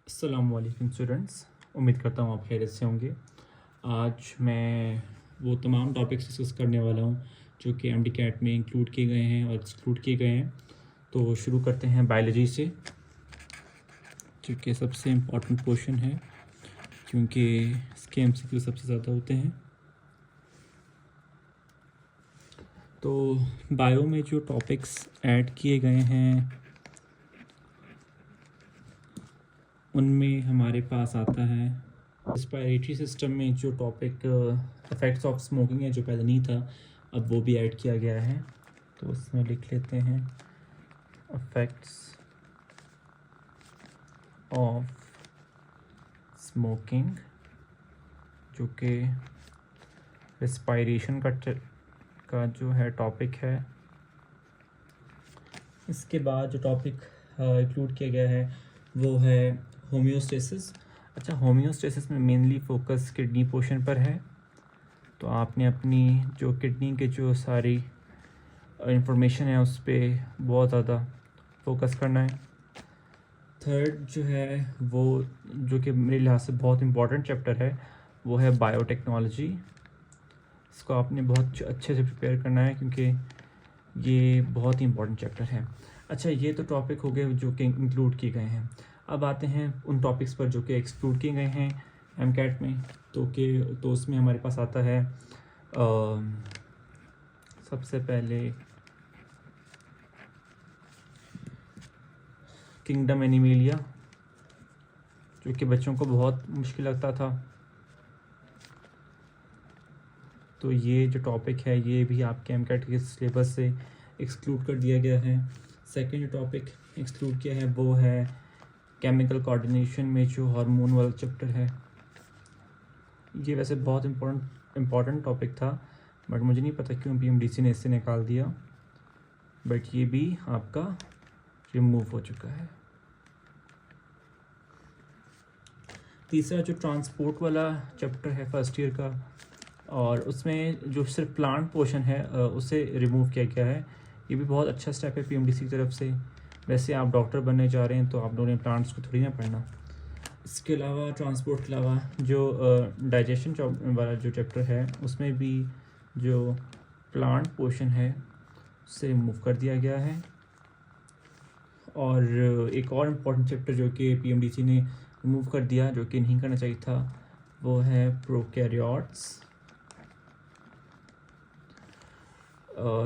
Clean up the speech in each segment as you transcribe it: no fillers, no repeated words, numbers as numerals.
अस्सलाम वालेकुम स्टूडेंट्स, उम्मीद करता हूँ आप खैरियत से होंगे। आज मैं वो तमाम टॉपिक्स डिस्कस करने वाला हूँ जो कि एमडी कैट में इंक्लूड किए गए हैं और एक्सक्लूड किए गए हैं। तो शुरू करते हैं बायोलॉजी से, जो कि सबसे इम्पोर्टेंट पोर्शन है क्योंकि इसके एमसीक्यू सबसे ज़्यादा होते हैं। तो बायो में जो टॉपिक्स ऐड किए गए हैं उनमें हमारे पास आता है रेस्पिरेटरी सिस्टम में जो टॉपिक इफ़ेक्ट्स ऑफ स्मोकिंग है, जो पहले नहीं था, अब वो भी ऐड किया गया है। तो उसमें लिख लेते हैं इफ़ेक्ट्स ऑफ स्मोकिंग, जो कि रेस्पिरेशन का जो है टॉपिक है। इसके बाद जो टॉपिक इंक्लूड किया गया है वो है होम्योस्टेसिस। अच्छा, होम्योस्टेसिस में मेनली फोकस किडनी पोर्शन पर है, तो आपने अपनी जो किडनी के जो सारी इंफॉर्मेशन है उस पर बहुत ज़्यादा फोकस करना है। थर्ड जो है वो, जो कि मेरे लिहाज से बहुत इम्पॉर्टेंट चैप्टर है, वो है बायोटेक्नोलॉजी। इसको आपने बहुत अच्छे से प्रिपेयर करना है क्योंकि ये बहुत ही इम्पॉर्टेंट चैप्टर है। अच्छा, ये तो टॉपिक हो गए जो कि इंक्लूड किए गए हैं। अब आते हैं उन टॉपिक्स पर जो कि एक्सक्लूड किए गए हैं एमकैट में। तो उसमें हमारे पास आता है सबसे पहले किंगडम एनिमेलिया, जो कि बच्चों को बहुत मुश्किल लगता था। तो ये जो टॉपिक है ये भी आपके एमकैट के सिलेबस से एक्सक्लूड कर दिया गया है। सेकंड जो टॉपिक एक्सक्लूड किया है वो है केमिकल कोऑर्डिनेशन में जो हार्मोन वाला चैप्टर है। ये वैसे बहुत इम्पोर्टेंट टॉपिक था, बट मुझे नहीं पता क्यों पीएमडीसी ने इससे निकाल दिया, बट ये भी आपका रिमूव हो चुका है। तीसरा जो ट्रांसपोर्ट वाला चैप्टर है फर्स्ट ईयर का, और उसमें जो सिर्फ प्लांट पोर्शन है उसे रिमूव किया गया है। ये भी बहुत अच्छा स्टेप है पीएमडीसी की तरफ से। वैसे आप डॉक्टर बनने जा रहे हैं तो आप लोगों ने प्लांट्स को थोड़ी ना पढ़ना। इसके अलावा ट्रांसपोर्ट के अलावा जो डाइजेशन वाला जो चैप्टर है उसमें भी जो प्लांट पोर्शन है उसे रिमूव कर दिया गया है। और एक और इम्पॉर्टेंट चैप्टर जो कि पीएमडीसी ने रिमूव कर दिया, जो कि नहीं करना चाहिए था, वो है प्रोकैरियोट्स।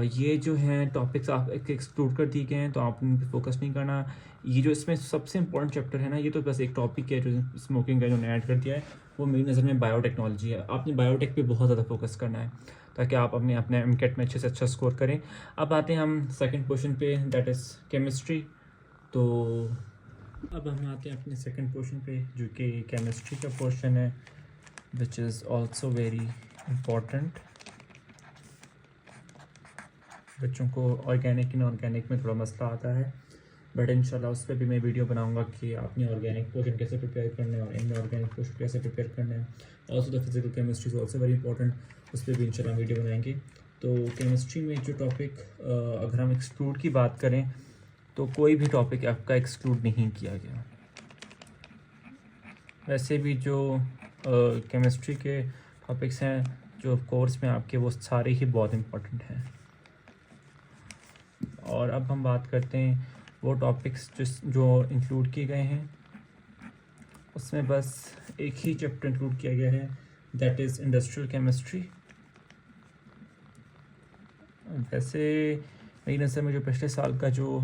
ये जो हैं टॉपिक्स आप एक्सक्लूड कर दिए गए हैं, तो आप उन पर फोकस नहीं करना। ये जो इसमें सबसे इम्पोर्टेंट चैप्टर है ना, ये तो बस एक टॉपिक है जो स्मोकिंग का जो ऐड कर दिया है, वो मेरी नज़र में बायोटेक्नोलॉजी है। आपने बायोटेक पे बहुत ज़्यादा फोकस करना है ताकि आप अपने एमकेट में अच्छे से अच्छा स्कोर करें। अब आते हैं हम सेकेंड पोर्शन पे, दैट इज़ केमिस्ट्री। तो अब हम आते हैं अपने सेकेंड पोर्शन पे, जो कि केमिस्ट्री का पोर्शन है, which is also very important. बच्चों को ऑर्गेनिक इनऑर्गेनिक में थोड़ा मसला आता है, बट इंशाल्लाह उस पर भी मैं वीडियो बनाऊंगा कि आपने ऑर्गेनिक पोर्शन कैसे प्रिपेयर करना है और इनऑर्गेनिक पोर्शन कैसे प्रिपेयर करना है। Also the physical chemistry is also very important, उस पर भी इंशाल्लाह वीडियो बनाएंगे। तो केमिस्ट्री में जो टॉपिक अगर हम एक्सक्लूड की बात करें तो कोई भी टॉपिक आपका एक्सक्लूड नहीं किया गया। वैसे भी जो केमिस्ट्री के टॉपिक्स हैं जो कोर्स में आपके, वो सारे ही बहुत इम्पोर्टेंट हैं। और अब हम बात करते हैं वो टॉपिक्स जो इंक्लूड किए गए हैं। उसमें बस एक ही चैप्टर इंक्लूड किया गया है, दैट इज़ इंडस्ट्रियल केमिस्ट्री। वैसे मेरी नज़र में जो पिछले साल का जो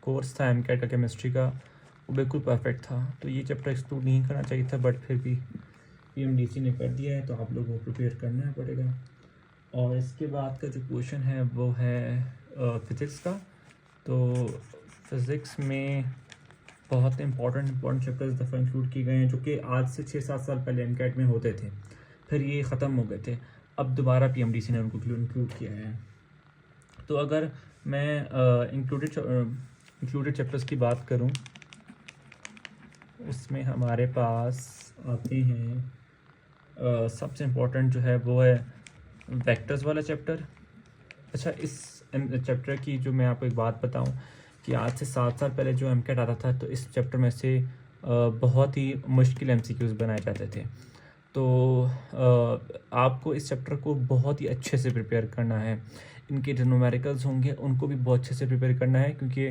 कोर्स था एमकैट का केमिस्ट्री का, वो बिल्कुल परफेक्ट था, तो ये चैप्टर एक्सक्लूड नहीं करना चाहिए था, बट फिर भी पीएमडीसी ने कर दिया है तो आप लोगों को प्रिपेयर करना पड़ेगा। और इसके बाद का जो क्वेश्चन है वो है फिज़िक्स का। तो फिज़िक्स में बहुत इंपॉर्टेंट चैप्टर्स दफ़ा इंक्लूड किए गए हैं, जो कि आज से 6-7 साल पहले एमकैट में होते थे, फिर ये ख़त्म हो गए थे, अब दोबारा पीएमडीसी ने उनको इंक्लूड किया है। तो अगर मैं इंक्लूडेड चैप्टर्स की बात करूं, उसमें हमारे पास आते हैं सबसे इम्पोर्टेंट जो है वो है वेक्टर्स वाला चैप्टर। अच्छा, इस चैप्टर की जो मैं आपको एक बात बताऊं कि आज से 7 साल पहले जो एमकैट आता था, तो इस चैप्टर में से बहुत ही मुश्किल MCQs बनाए जाते थे। तो आपको इस चैप्टर को बहुत ही अच्छे से प्रिपेयर करना है। इनके जो न्यूमेरिकल्स होंगे उनको भी बहुत अच्छे से प्रिपेयर करना है, क्योंकि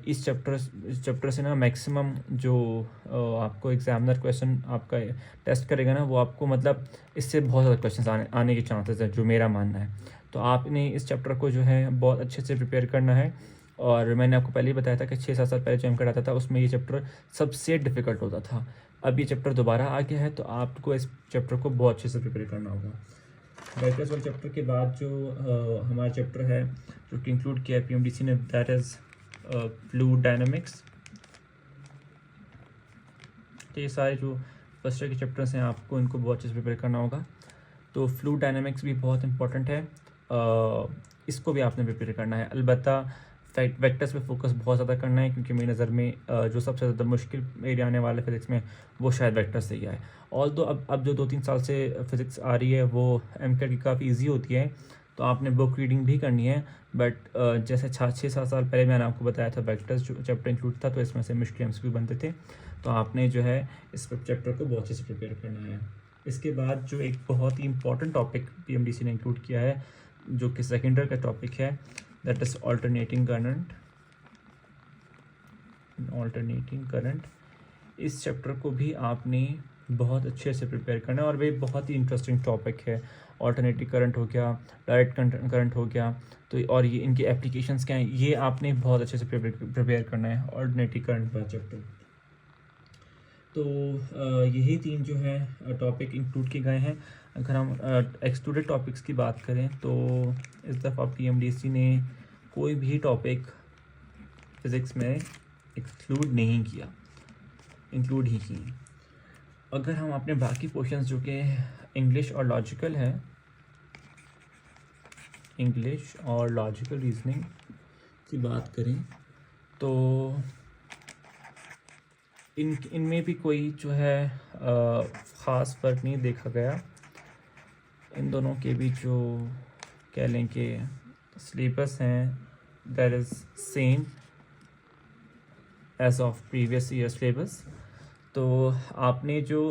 इस चैप्टर से ना मैक्सिमम जो आपको एग्जामिनर क्वेश्चन आपका टेस्ट करेगा ना, वो आपको मतलब इससे बहुत ज़्यादा क्वेश्चन आने के चांसेस है, जो मेरा मानना है। तो आपने इस चैप्टर को जो है बहुत अच्छे से प्रिपेयर करना है। और मैंने आपको पहले ही बताया था कि 6-7 साल पहले जो MCAT आता था उसमें ये चैप्टर सबसे डिफ़िकल्ट होता था। अब ये चैप्टर दोबारा आ गया है, तो आपको इस चैप्टर को बहुत अच्छे से प्रिपेयर करना होगा। वेक्टर्स वाले चैप्टर के बाद जो हमारा चैप्टर है जो कि इंक्लूड किया है PMDC ने, दैट इज़ फ्लूइड डायनामिक्स। तो ये सारे जो फर्स्ट ईयर के चैप्टर्स हैं आपको इनको बहुत अच्छे से प्रिपेयर करना होगा। तो फ्लूइड डायनामिक्स भी बहुत इंपॉर्टेंट है, इसको भी आपने प्रिपेयर करना है। अलबत्ता वेक्टर्स पे फोकस बहुत ज़्यादा करना है, क्योंकि मेरी नज़र में जो सबसे ज़्यादा मुश्किल एरिया आने वाला है फिज़िक्स में वो शायद वेक्टर्स से ही आए। ऑल दो अब जो 2-3 साल से फिज़िक्स आ रही है वो MCAT की काफ़ी ईजी होती है, तो आपने बुक रीडिंग भी करनी है। बट जैसे 6-7 साल पहले मैंने आपको बताया था वेक्टर्स जो चैप्टर इंक्लूड था, तो इसमें से मुश्किल MCQ बनते थे। तो आपने जो है इस चैप्टर को बहुत अच्छे से प्रिपेयर करना है। इसके बाद जो एक बहुत ही इंपॉर्टेंट टॉपिक PMDC ने इंक्लूड किया है, जो कि सेकेंड ईयर का टॉपिक है, दैट इज़ ऑल्टरनेटिंग करंट। इस चैप्टर को भी आपने बहुत अच्छे से प्रिपेयर करना है, और वे बहुत ही इंटरेस्टिंग टॉपिक है। ऑल्टरनेटिंग करंट हो गया, डायरेक्ट करंट हो गया, तो और ये इनकी एप्लीकेशंस क्या हैं, ये आपने बहुत अच्छे से प्रिपेयर करना है ऑल्टरनेटिंग करंट का चैप्टर। तो यही 3 जो है टॉपिक इंक्लूड किए गए हैं। अगर हम एक्सक्लूडेड टॉपिक्स की बात करें तो इस दफ़ा PMDC ने कोई भी टॉपिक फिज़िक्स में एक्सक्लूड नहीं किया, इंक्लूड ही किए। अगर हम अपने बाकी पोर्शंस जो कि इंग्लिश और लॉजिकल है, इंग्लिश और लॉजिकल रीजनिंग की बात करें तो इनमें भी कोई जो है ख़ास फ़र्क नहीं देखा गया। इन दोनों के भी जो कह लें कि सिलेबस हैं that is same as of previous year syllabus. तो आपने जो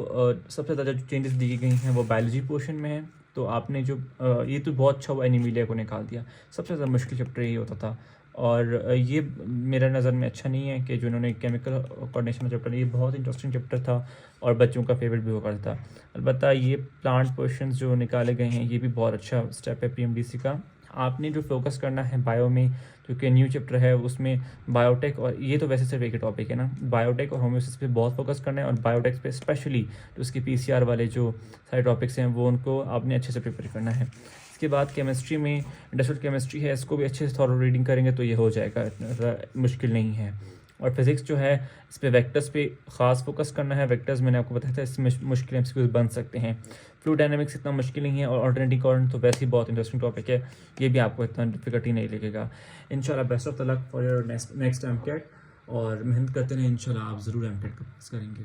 सबसे ज़्यादा जो चेंजेस दी गई हैं वो बायोलॉजी पोर्शन में है। तो आपने जो ये तो बहुत अच्छा हुआ एनीमिलिया को निकाल दिया, सबसे ज़्यादा मुश्किल चैप्टर यही होता था। और ये मेरा नज़र में अच्छा नहीं है कि जो इन्होंने केमिकल कोऑर्डिनेशन चैप्टर, ये बहुत इंटरेस्टिंग चैप्टर था और बच्चों का फेवरेट भी हुआ करता था। अलबत्ता ये प्लांट पोर्शंस जो निकाले गए हैं ये भी बहुत अच्छा स्टेप है PMDC का। आपने जो फोकस करना है बायो में, जो कि न्यू चैप्टर है उसमें बायोटेक, और ये तो वैसे सिर्फ एक ही टॉपिक है ना, बायोटेक और होम्योस्टेसिस पे बहुत फोकस करना है। और बायोटेक पे स्पेशली जो उसके PCR वाले जो सारे टॉपिक्स हैं वो उनको आपने अच्छे से प्रिपेयर करना है। इसके बाद केमिस्ट्री में इंडस्ट्रियल केमिस्ट्री है, इसको भी अच्छे से थॉरो रीडिंग करेंगे तो ये हो जाएगा, मुश्किल नहीं है। और फिज़िक्स जो है इस पर वेक्टर्स पे ख़ास फोकस करना है। वेक्टर्स मैंने आपको बताया था इसमें मुश्किल MCQs बन सकते हैं। फ्लूइड डायनामिक्स इतना मुश्किल नहीं है, और ऑल्टरनेटिंग करंट तो वैसे ही बहुत इंटरेस्टिंग टॉपिक है, ये भी आपको इतना डिफिकल्टी नहीं लगेगा। इंशाल्लाह best of the luck for your next MCAT, और मेहनत करते रहें, इंशाल्लाह आप ज़रूर MCAT को पास करेंगे।